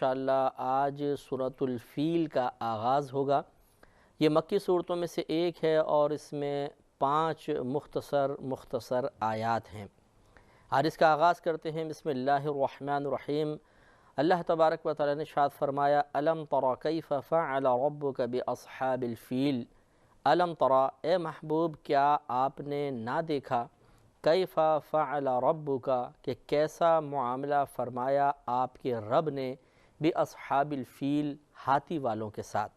انشاءاللہ آج سورۃ الفیل کا آغاز ہوگا۔ یہ مکی صورتوں میں سے ایک ہے اور اس میں 5 مختصر آیات ہیں۔ آج اس کا آغاز کرتے ہیں بسم اللہ الرحمن الرحیم۔ اللہ تبارک و تعالی نے ارشاد فرمایا الم تر کیف فعل ربک باصحاب الفیل۔ الم تر، اے محبوب کیا آپ نے نہ دیکھا، کیف فعل ربک، کہ کیسا معاملہ فرمایا آپ کے رب نے، باصحاب الفیل، ہاتھی والوں کے ساتھ۔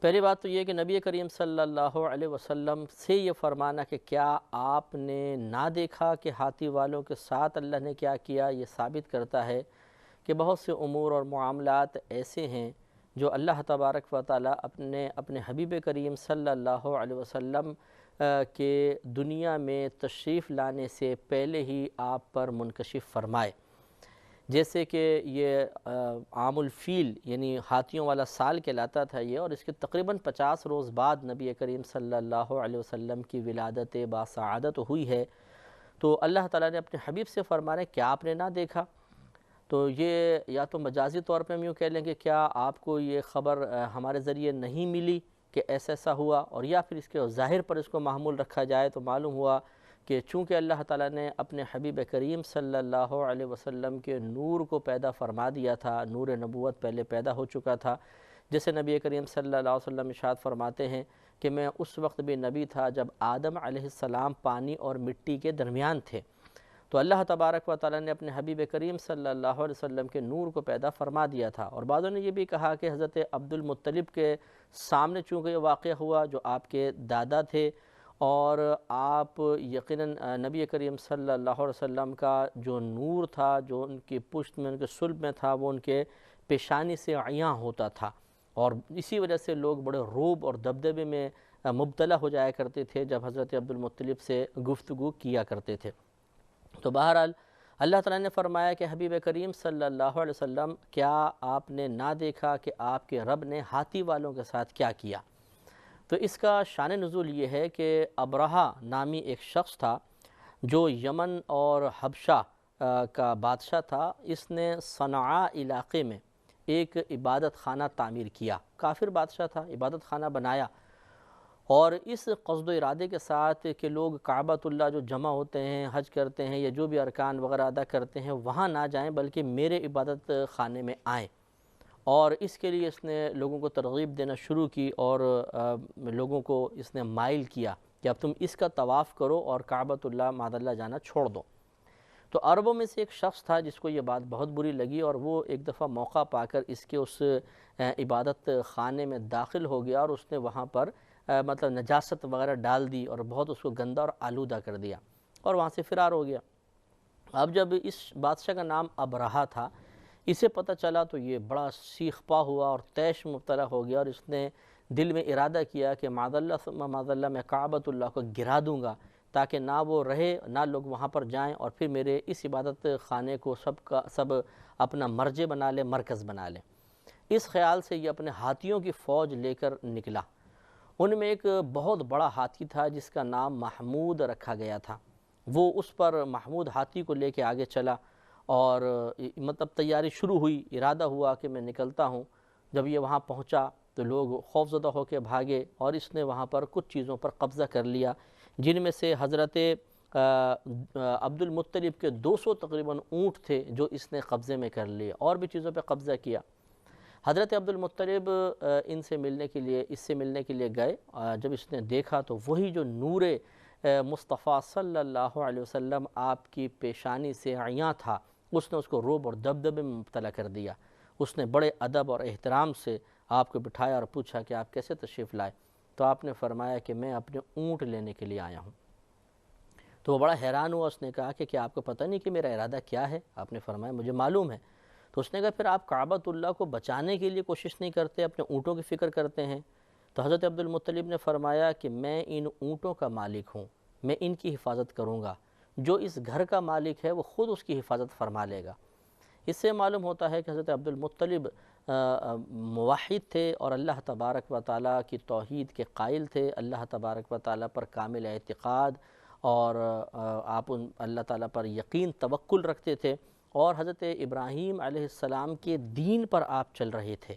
پہلی بات تو یہ کہ نبی کریم صلی اللہ علیہ وسلم سے یہ فرمانا کہ کیا آپ نے نہ دیکھا کہ ہاتھی والوں کے ساتھ اللہ نے کیا کیا، یہ ثابت کرتا ہے کہ بہت سے امور اور معاملات ایسے ہیں جو اللہ تبارک و تعالی اپنے حبیب کریم صلی اللہ علیہ وسلم کے دنیا میں تشریف لانے سے پہلے ہی آپ پر منکشف فرمائے۔ جیسے کہ یہ عام الفیل یعنی ہاتھیوں والا سال کہلاتا تھا یہ، اور اس کے تقریباً 50 روز بعد نبی کریم صلی اللہ علیہ وسلم کی ولادت باسعادت ہوئی ہے۔ تو اللہ تعالیٰ نے اپنے حبیب سے فرمایا کیا آپ نے نہ دیکھا؟ تو یہ یا تو مجازی طور پہ ہم یوں کہہ لیں کہ کیا آپ کو یہ خبر ہمارے ذریعے نہیں ملی کہ ایسا ایسا ہوا، اور یا پھر اس کے ظاہر پر اس کو محمول رکھا جائے تو معلوم ہوا کہ چونکہ اللہ تعالیٰ نے اپنے حبیب کریم صلی اللہ علیہ وسلم کے نور کو پیدا فرما دیا تھا، نور نبوت پہلے پیدا ہو چکا تھا، جیسے نبی کریم صلی اللہ علیہ وسلم ارشاد فرماتے ہیں کہ میں اس وقت بھی نبی تھا جب آدم علیہ السلام پانی اور مٹی کے درمیان تھے۔ تو اللہ تبارک و تعالیٰ نے اپنے حبیب کریم صلی اللہ علیہ وسلم کے نور کو پیدا فرما دیا تھا۔ اور بعضوں نے یہ بھی کہا کہ حضرت عبد المطلب کے سامنے چونکہ یہ واقعہ ہوا جو آپ کے دادا تھے، اور آپ یقیناً نبی کریم صلی اللہ علیہ وسلم کا جو نور تھا جو ان کی پشت میں، ان کے صلب میں تھا، وہ ان کے پیشانی سے عیاں ہوتا تھا، اور اسی وجہ سے لوگ بڑے رعب اور دبدبے میں مبتلا ہو جایا کرتے تھے جب حضرت عبد المطلب سے گفتگو کیا کرتے تھے۔ تو بہرحال اللہ تعالیٰ نے فرمایا کہ حبیب کریم صلی اللہ علیہ وسلم کیا آپ نے نہ دیکھا کہ آپ کے رب نے ہاتھی والوں کے ساتھ کیا کیا؟ تو اس کا شان نزول یہ ہے کہ ابرہہ نامی ایک شخص تھا جو یمن اور حبشہ کا بادشاہ تھا۔ اس نے صنعاء علاقے میں ایک عبادت خانہ تعمیر کیا، کافر بادشاہ تھا، عبادت خانہ بنایا، اور اس قصد و ارادے کے ساتھ کہ لوگ کعبۃ اللہ جو جمع ہوتے ہیں، حج کرتے ہیں یا جو بھی ارکان وغیرہ ادا کرتے ہیں وہاں نہ جائیں بلکہ میرے عبادت خانے میں آئیں، اور اس کے لیے اس نے لوگوں کو ترغیب دینا شروع کی، اور لوگوں کو اس نے مائل کیا کہ اب تم اس کا طواف کرو اور کعبۃ اللہ معاذ اللہ جانا چھوڑ دو۔ تو عربوں میں سے ایک شخص تھا جس کو یہ بات بہت بری لگی، اور وہ ایک دفعہ موقع پا کر اس کے اس عبادت خانے میں داخل ہو گیا، اور اس نے وہاں پر مطلب نجاست وغیرہ ڈال دی اور بہت اس کو گندا اور آلودہ کر دیا، اور وہاں سے فرار ہو گیا۔ اب جب اس بادشاہ کا نام ابرہہ تھا، اسے پتہ چلا تو یہ بڑا سیخ پا ہوا اور طیش مبتلا ہو گیا، اور اس نے دل میں ارادہ کیا کہ معاذ اللہ ثم معاذ اللہ میں کعبۃ اللہ کو گرا دوں گا تاکہ نہ وہ رہے، نہ لوگ وہاں پر جائیں، اور پھر میرے اس عبادت خانے کو سب اپنا مرجع بنا لیں، مرکز بنا لیں۔ اس خیال سے یہ اپنے ہاتھیوں کی فوج لے کر نکلا۔ ان میں ایک بہت بڑا ہاتھی تھا جس کا نام محمود رکھا گیا تھا۔ وہ اس پر محمود ہاتھی کو لے کے آگے چلا، اور مطلب تیاری شروع ہوئی، ارادہ ہوا کہ میں نکلتا ہوں۔ جب یہ وہاں پہنچا تو لوگ خوفزدہ ہو کے بھاگے، اور اس نے وہاں پر کچھ چیزوں پر قبضہ کر لیا، جن میں سے حضرت عبد المطلب کے 200 تقریباً اونٹ تھے جو اس نے قبضے میں کر لیے، اور بھی چیزوں پہ قبضہ کیا۔ حضرت عبد المطلب اس سے ملنے کے لیے گئے۔ جب اس نے دیکھا تو وہی جو نور مصطفیٰ صلی اللہ علیہ وسلم آپ کی پیشانی سے عیاں تھا، اس نے اس کو رعب اور دبدبے میں مبتلا کر دیا۔ اس نے بڑے ادب اور احترام سے آپ کو بٹھایا اور پوچھا کہ آپ کیسے تشریف لائے؟ تو آپ نے فرمایا کہ میں اپنے اونٹ لینے کے لیے آیا ہوں۔ تو وہ بڑا حیران ہوا، اس نے کہا کہ کیا آپ کو پتہ نہیں کہ میرا ارادہ کیا ہے؟ آپ نے فرمایا مجھے معلوم ہے۔ تو اس نے کہا پھر آپ کعبۃ اللہ کو بچانے کے لیے کوشش نہیں کرتے، اپنے اونٹوں کی فکر کرتے ہیں؟ تو حضرت عبد المطلب نے فرمایا کہ میں ان اونٹوں کا مالک ہوں، میں ان کی حفاظت کروں گا، جو اس گھر کا مالک ہے وہ خود اس کی حفاظت فرما لے گا۔ اس سے معلوم ہوتا ہے کہ حضرت عبد المطلب موحد تھے اور اللہ تبارک و تعالیٰ کی توحید کے قائل تھے، اللہ تبارک و تعالیٰ پر کامل اعتقاد، اور آپ اللہ تعالیٰ پر یقین توکل رکھتے تھے، اور حضرت ابراہیم علیہ السلام کے دین پر آپ چل رہے تھے،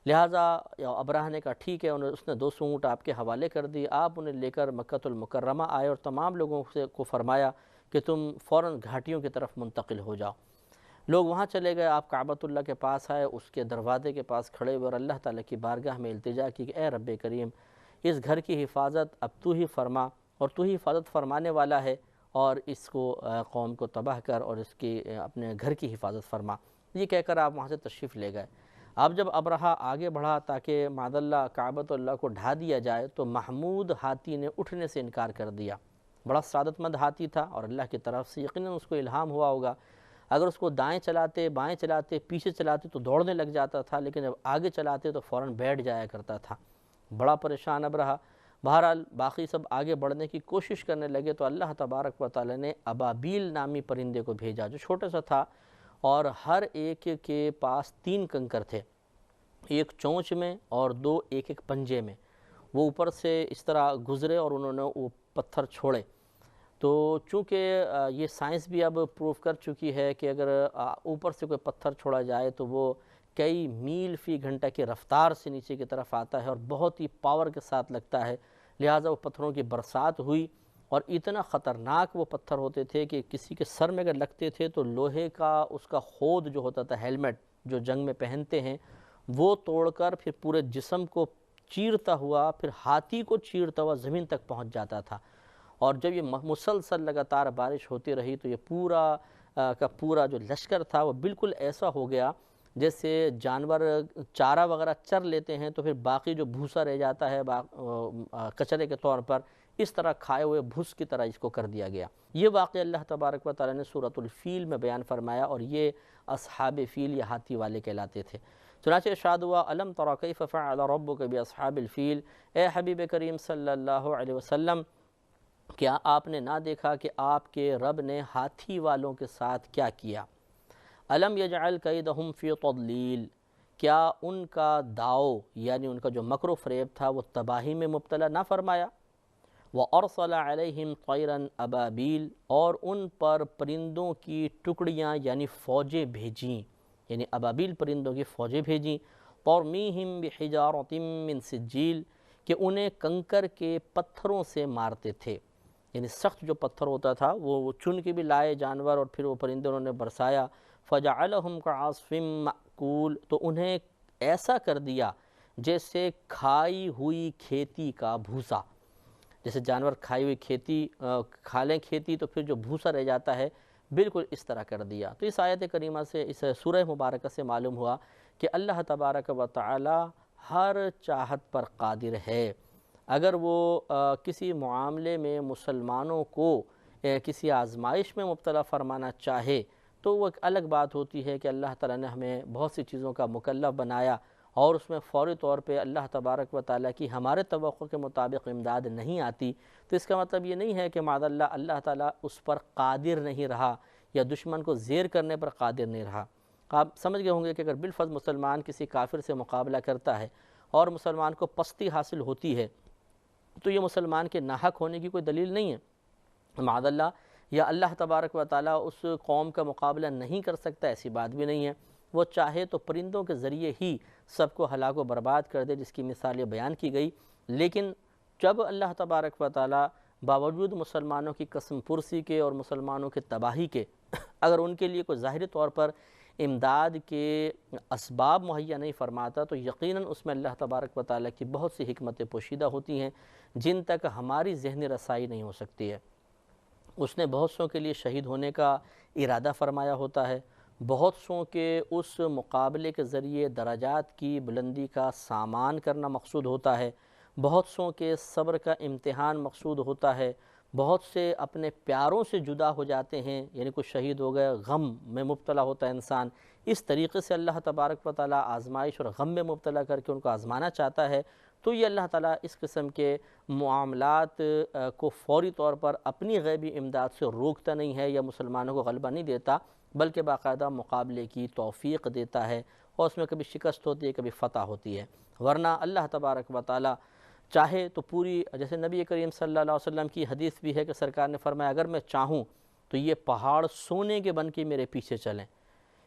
لہٰذا ابرہہ نے کہا ٹھیک ہے، اس نے 200 اونٹ آپ کے حوالے کر دی، آپ انہیں لے کر مکۃ المکرمہ آئے اور تمام لوگوں کو فرمایا کہ تم فوراً گھاٹیوں کی طرف منتقل ہو جاؤ۔ لوگ وہاں چلے گئے، آپ کعبۃ اللہ کے پاس آئے، اس کے دروازے کے پاس کھڑے ہوئے اور اللہ تعالیٰ کی بارگاہ میں التجا کی کہ اے رب کریم، اس گھر کی حفاظت اب تو ہی فرما، اور تو ہی حفاظت فرمانے والا ہے، اور اس کو قوم کو تباہ کر اور اس کی اپنے گھر کی حفاظت فرما۔ یہ کہہ کر آپ وہاں سے تشریف لے گئے۔ اب جب ابرہہ آگے بڑھا تاکہ معاذ اللہ کعبۃ اللہ کو ڈھا دیا جائے، تو محمود ہاتھی نے اٹھنے سے انکار کر دیا۔ بڑا سعادت مند ہاتھی تھا اور اللہ کی طرف سے یقیناً اس کو الہام ہوا ہوگا، اگر اس کو دائیں چلاتے، بائیں چلاتے، پیچھے چلاتے تو دوڑنے لگ جاتا تھا، لیکن جب آگے چلاتے تو فوراً بیٹھ جایا کرتا تھا۔ بڑا پریشان ابرہہ۔ بہرحال باقی سب آگے بڑھنے کی کوشش کرنے لگے تو اللہ تبارک و تعالی نے ابابیل نامی پرندے کو بھیجا، جو چھوٹا سا تھا اور ہر ایک کے پاس 3 کنکر تھے، ایک چونچ میں اور 2 ایک ایک پنجے میں۔ وہ اوپر سے اس طرح گزرے اور انہوں نے وہ پتھر چھوڑے۔ تو چونکہ یہ سائنس بھی اب پروف کر چکی ہے کہ اگر اوپر سے کوئی پتھر چھوڑا جائے تو وہ کئی میل فی گھنٹہ کی رفتار سے نیچے کی طرف آتا ہے اور بہت ہی پاور کے ساتھ لگتا ہے، لہٰذا وہ پتھروں کی برسات ہوئی، اور اتنا خطرناک وہ پتھر ہوتے تھے کہ کسی کے سر میں اگر لگتے تھے تو لوہے کا اس کا خود جو ہوتا تھا، ہیلمٹ جو جنگ میں پہنتے ہیں، وہ توڑ کر پھر پورے جسم کو چیرتا ہوا، پھر ہاتھی کو چیرتا ہوا زمین تک پہنچ جاتا تھا۔ اور جب یہ مسلسل لگاتار بارش ہوتی رہی تو یہ پورا کا پورا جو لشکر تھا وہ بالکل ایسا ہو گیا جیسے جانور چارہ وغیرہ چر لیتے ہیں تو پھر باقی جو بھوسا رہ جاتا ہے کچرے کے طور پر، اس طرح کھائے ہوئے بھوس کی طرح اس کو کر دیا گیا۔ یہ واقعہ اللہ تبارک و تعالی نے سورۃ الفیل میں بیان فرمایا، اور یہ اصحاب فیل یا ہاتھی والے کہلاتے تھے۔ چنانچہ ارشاد ہوا الم تر کیف فعل ربک باصحاب الفیل، اے حبیب کریم صلی اللہ علیہ وسلم، کیا آپ نے نہ دیکھا کہ آپ کے رب نے ہاتھی والوں کے ساتھ کیا کیا؟ الم یجعل کیدہم فی تضلیل، کیا ان کا داؤ یعنی ان کا جو مکر و فریب تھا وہ تباہی میں مبتلا نہ فرمایا؟ وَأَرْسَلَ عَلَيْهِمْ طَيْرًا أَبَابِيل، اور ان پر پرندوں کی ٹکڑیاں یعنی فوجیں بھیجیں، یعنی ابابیل پرندوں کی فوجیں بھیجیں، تَرْمِيهِمْ بِحِجَارَةٍ مِّن سِجِّيلٍ، کہ انہیں کنکر کے پتھروں سے مارتے تھے، یعنی سخت جو پتھر ہوتا تھا وہ چن کے بھی لائے جانور اور پھر وہ پرندے انہوں نے برسایا۔ فَجَعَلَهُمْ كَعَصْفٍ مَأْكُولٍ، تو انہیں ایسا کر دیا جیسے کھائی ہوئی کھیتی کا بھوسا، جیسے جانور کھائی ہوئی کھیتی کھا لیں کھیتی تو پھر جو بھوسا رہ جاتا ہے، بالکل اس طرح کر دیا۔ تو اس آیت کریمہ سے، اس سورہ مبارکہ سے معلوم ہوا کہ اللہ تبارک و تعالی ہر چاہت پر قادر ہے۔ اگر وہ کسی معاملے میں مسلمانوں کو کسی آزمائش میں مبتلا فرمانا چاہے تو وہ ایک الگ بات ہوتی ہے کہ اللہ تعالیٰ نے ہمیں بہت سی چیزوں کا مکلف بنایا، اور اس میں فوری طور پہ اللہ تبارک و تعالیٰ کی ہمارے توقع کے مطابق امداد نہیں آتی، تو اس کا مطلب یہ نہیں ہے کہ معاذ اللہ اللہ تعالیٰ اس پر قادر نہیں رہا یا دشمن کو زیر کرنے پر قادر نہیں رہا۔ آپ سمجھ گئے ہوں گے کہ اگر بالفرض مسلمان کسی کافر سے مقابلہ کرتا ہے اور مسلمان کو پستی حاصل ہوتی ہے تو یہ مسلمان کے ناحق ہونے کی کوئی دلیل نہیں ہے، معاذ اللہ، یا اللہ تبارک و تعالیٰ اس قوم کا مقابلہ نہیں کر سکتا، ایسی بات بھی نہیں ہے۔ وہ چاہے تو پرندوں کے ذریعے ہی سب کو ہلاک و برباد کر دے، جس کی مثال یہ بیان کی گئی، لیکن جب اللہ تبارک و تعالیٰ باوجود مسلمانوں کی قسم پرسی کے اور مسلمانوں کی تباہی کے اگر ان کے لیے کوئی ظاہری طور پر امداد کے اسباب مہیا نہیں فرماتا تو یقیناً اس میں اللہ تبارک و تعالیٰ کی بہت سی حکمتیں پوشیدہ ہوتی ہیں جن تک ہماری ذہنی رسائی نہیں ہو سکتی ہے۔ اس نے بہت سوں کے لیے شہید ہونے کا ارادہ فرمایا ہوتا ہے، بہت سوں کے اس مقابلے کے ذریعے درجات کی بلندی کا سامان کرنا مقصود ہوتا ہے، بہت سوں کے صبر کا امتحان مقصود ہوتا ہے، بہت سے اپنے پیاروں سے جدا ہو جاتے ہیں، یعنی کوئی شہید ہو گئے، غم میں مبتلا ہوتا ہے انسان، اس طریقے سے اللہ تبارک و تعالیٰ آزمائش اور غم میں مبتلا کر کے ان کو آزمانا چاہتا ہے۔ تو یہ اللہ تعالیٰ اس قسم کے معاملات کو فوری طور پر اپنی غیبی امداد سے روکتا نہیں ہے یا مسلمانوں کو غلبہ نہیں دیتا، بلکہ باقاعدہ مقابلے کی توفیق دیتا ہے، اور اس میں کبھی شکست ہوتی ہے، کبھی فتح ہوتی ہے۔ ورنہ اللہ تبارک و تعالیٰ چاہے تو پوری، جیسے نبی کریم صلی اللہ علیہ وسلم کی حدیث بھی ہے کہ سرکار نے فرمایا اگر میں چاہوں تو تو یہ پہاڑ سونے کے بن کے میرے پیچھے چلیں،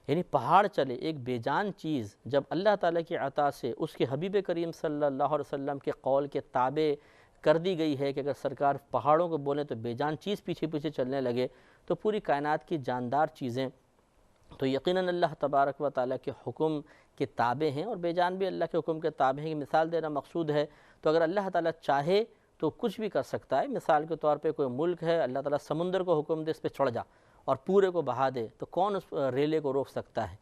یعنی پہاڑ چلے، ایک بے جان چیز جب اللہ تعالیٰ کی عطا سے اس کے حبیب کریم صلی اللہ علیہ وسلم کے قول کے تابع کر دی گئی ہے کہ اگر سرکار پہاڑوں کو بولیں تو بے جان چیز پیچھے پیچھے چلنے لگے، تو پوری کائنات کی جاندار چیزیں تو یقیناً اللہ تبارک و تعالیٰ کے حکم کے تابع ہیں، اور بے جان بھی اللہ کے حکم کے تابع ہیں. مثال دینا مقصود ہے. تو اگر اللہ تعالیٰ چاہے تو کچھ بھی کر سکتا ہے. مثال کے طور پہ کوئی ملک ہے، اللہ تعالیٰ سمندر کو حکم دے اس پہ چڑھ جا اور پورے کو بہا دے، تو کون اس ریلے کو روک سکتا ہے؟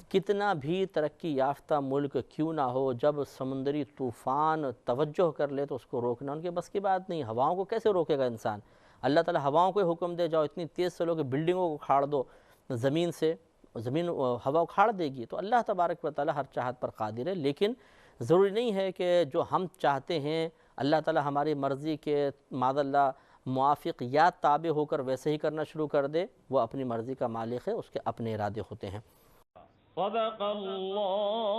کتنا بھی ترقی یافتہ ملک کیوں نہ ہو، جب سمندری طوفان توجہ کر لے تو اس کو روکنا ان کے بس کی بات نہیں. ہواؤں کو کیسے روکے گا انسان؟ اللہ تعالیٰ ہواؤں کو حکم دے جاؤ اتنی تیز چلو کہ بلڈنگوں کو کھاڑ دو زمین سے، زمین ہوا اکھاڑ دے گی. تو اللہ تبارک و تعالیٰ ہر چاہت پر قادر ہے، لیکن ضروری نہیں ہے کہ جو ہم چاہتے ہیں اللہ تعالیٰ ہماری مرضی کے معاذ اللہ موافق یا تابع ہو کر ویسے ہی کرنا شروع کر دے. وہ اپنی مرضی کا مالک ہے، اس کے اپنے ارادے ہوتے ہیں. صدق اللہ